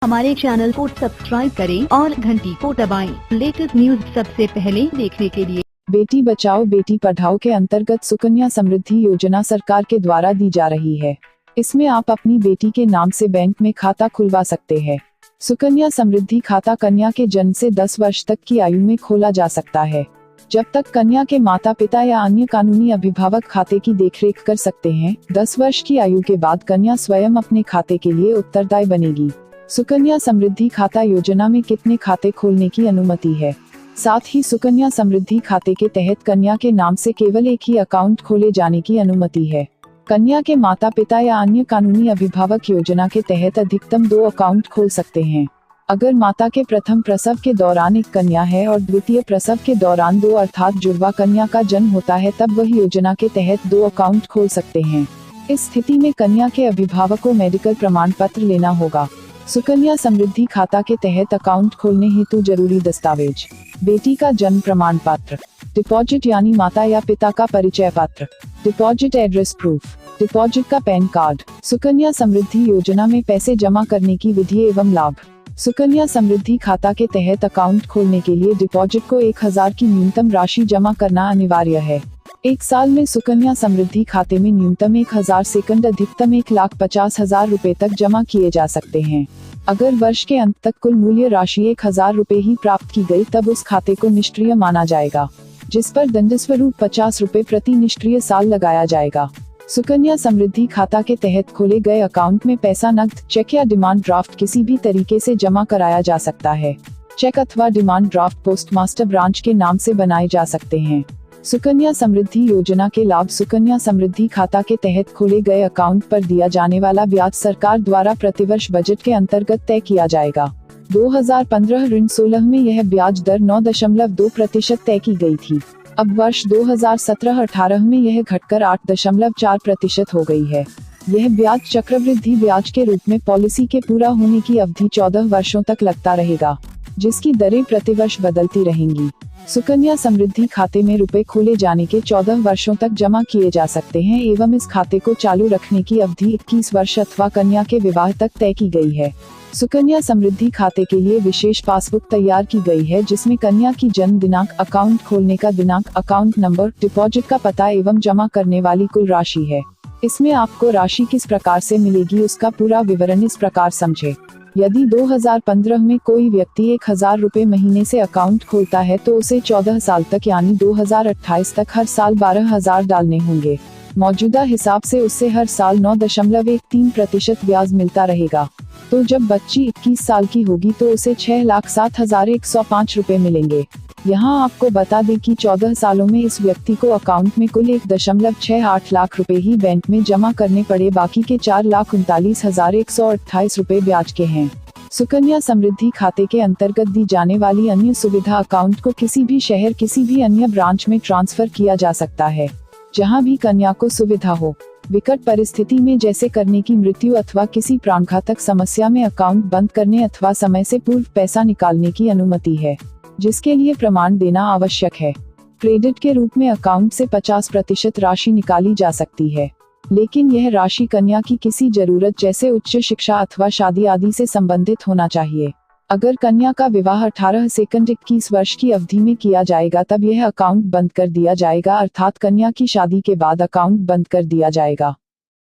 हमारे चैनल को सब्सक्राइब करें और घंटी को दबाएं। लेटेस्ट न्यूज सबसे पहले देखने के लिए। बेटी बचाओ बेटी पढ़ाओ के अंतर्गत सुकन्या समृद्धि योजना सरकार के द्वारा दी जा रही है। इसमें आप अपनी बेटी के नाम से बैंक में खाता खुलवा सकते हैं। सुकन्या समृद्धि खाता कन्या के जन्म से 10 वर्ष तक की आयु में खोला जा सकता है। जब तक कन्या के माता पिता या अन्य कानूनी अभिभावक खाते की देखरेख कर सकते हैं। 10 वर्ष की आयु के बाद कन्या स्वयं अपने खाते के लिए उत्तरदायी बनेगी। सुकन्या समृद्धि खाता योजना में कितने खाते खोलने की अनुमति है? साथ ही सुकन्या समृद्धि खाते के तहत कन्या के नाम से केवल एक ही अकाउंट खोले जाने की अनुमति है। कन्या के माता पिता या अन्य कानूनी अभिभावक योजना के तहत अधिकतम 2 अकाउंट खोल सकते हैं। अगर माता के प्रथम प्रसव के दौरान एक कन्या है और द्वितीय प्रसव के दौरान 2 अर्थात जुड़वा कन्या का जन्म होता है, तब वह योजना के तहत 2 अकाउंट खोल सकते हैं। इस स्थिति में कन्या के अभिभावक को मेडिकल प्रमाण पत्र लेना होगा। सुकन्या समृद्धि खाता के तहत अकाउंट खोलने हेतु जरूरी दस्तावेज: बेटी का जन्म प्रमाण पत्र, डिपॉजिट यानी माता या पिता का परिचय पत्र, डिपॉजिट एड्रेस प्रूफ, डिपॉजिट का पैन कार्ड। सुकन्या समृद्धि योजना में पैसे जमा करने की विधि एवं लाभ। सुकन्या समृद्धि खाता के तहत अकाउंट खोलने के लिए डिपॉजिट को 1000 की न्यूनतम राशि जमा करना अनिवार्य है। 1 साल में सुकन्या समृद्धि खाते में न्यूनतम 1000 सेकंड अधिकतम 1,50,000 रुपए तक जमा किए जा सकते हैं। अगर वर्ष के अंत तक कुल मूल्य राशि 1000 रुपए ही प्राप्त की गई, तब उस खाते को निष्क्रिय माना जाएगा, जिस पर दंड स्वरूप 50 रुपए प्रति निष्क्रिय साल लगाया जाएगा। सुकन्या समृद्धि खाता के तहत खोले गए अकाउंट में पैसा नकद, चेक या डिमांड ड्राफ्ट किसी भी तरीके से जमा कराया जा सकता है। चेक अथवा डिमांड ड्राफ्ट पोस्टमास्टर ब्रांच के नाम से बनाए जा सकते हैं। सुकन्या समृद्धि योजना के लाभ: सुकन्या समृद्धि खाता के तहत खोले गए अकाउंट पर दिया जाने वाला ब्याज सरकार द्वारा प्रतिवर्ष बजट के अंतर्गत तय किया जाएगा। 2015-16 में यह ब्याज दर 9.2% तय की गई थी। अब वर्ष 2017-18 में यह घटकर 8.4% हो गई है। यह ब्याज चक्रवृद्धि ब्याज के रूप में पॉलिसी के पूरा होने की अवधि 14 वर्षों तक लगता रहेगा, जिसकी दरें प्रतिवर्ष बदलती रहेंगी। सुकन्या समृद्धि खाते में रुपए खोले जाने के 14 वर्षों तक जमा किए जा सकते हैं एवं इस खाते को चालू रखने की अवधि 21 वर्ष अथवा कन्या के विवाह तक तय की गई है। सुकन्या समृद्धि खाते के लिए विशेष पासबुक तैयार की गई है, जिसमें कन्या की जन्म दिनांक, अकाउंट खोलने का दिनांक, अकाउंट नंबर, डिपॉजिट का पता एवं जमा करने वाली कुल राशि है। इसमें आपको राशि किस प्रकार से मिलेगी उसका पूरा विवरण इस प्रकार समझे। यदि 2015 में कोई व्यक्ति 1000 रुपए महीने से अकाउंट खोलता है, तो उसे 14 साल तक यानी 2028 तक हर साल 12,000 डालने होंगे। मौजूदा हिसाब से उससे हर साल 9.13% ब्याज मिलता रहेगा। तो जब बच्ची 21 साल की होगी तो उसे 6,07,105 रुपए मिलेंगे। यहाँ आपको बता दें कि 14 सालों में इस व्यक्ति को अकाउंट में कुल 1.68 लाख रुपए ही बैंक में जमा करने पड़े, बाकी के 4,39,128 रुपए ब्याज के हैं। सुकन्या समृद्धि खाते के अंतर्गत दी जाने वाली अन्य सुविधा: अकाउंट को किसी भी शहर, किसी भी अन्य ब्रांच में ट्रांसफर किया जा सकता है, जहां भी कन्या को सुविधा हो। विकट परिस्थिति में जैसे करने की मृत्यु अथवा किसी प्राणघातक समस्या में अकाउंट बंद करने अथवा समय से पूर्व पैसा निकालने की अनुमति है, जिसके लिए प्रमाण देना आवश्यक है। क्रेडिट के रूप में अकाउंट से 50% राशि निकाली जा सकती है, लेकिन यह राशि कन्या की किसी जरूरत जैसे उच्च शिक्षा अथवा शादी आदि से संबंधित होना चाहिए। अगर कन्या का विवाह 18 से 21 वर्ष की अवधि में किया जाएगा, तब यह अकाउंट बंद कर दिया जाएगा, अर्थात कन्या की शादी के बाद अकाउंट बंद कर दिया जाएगा।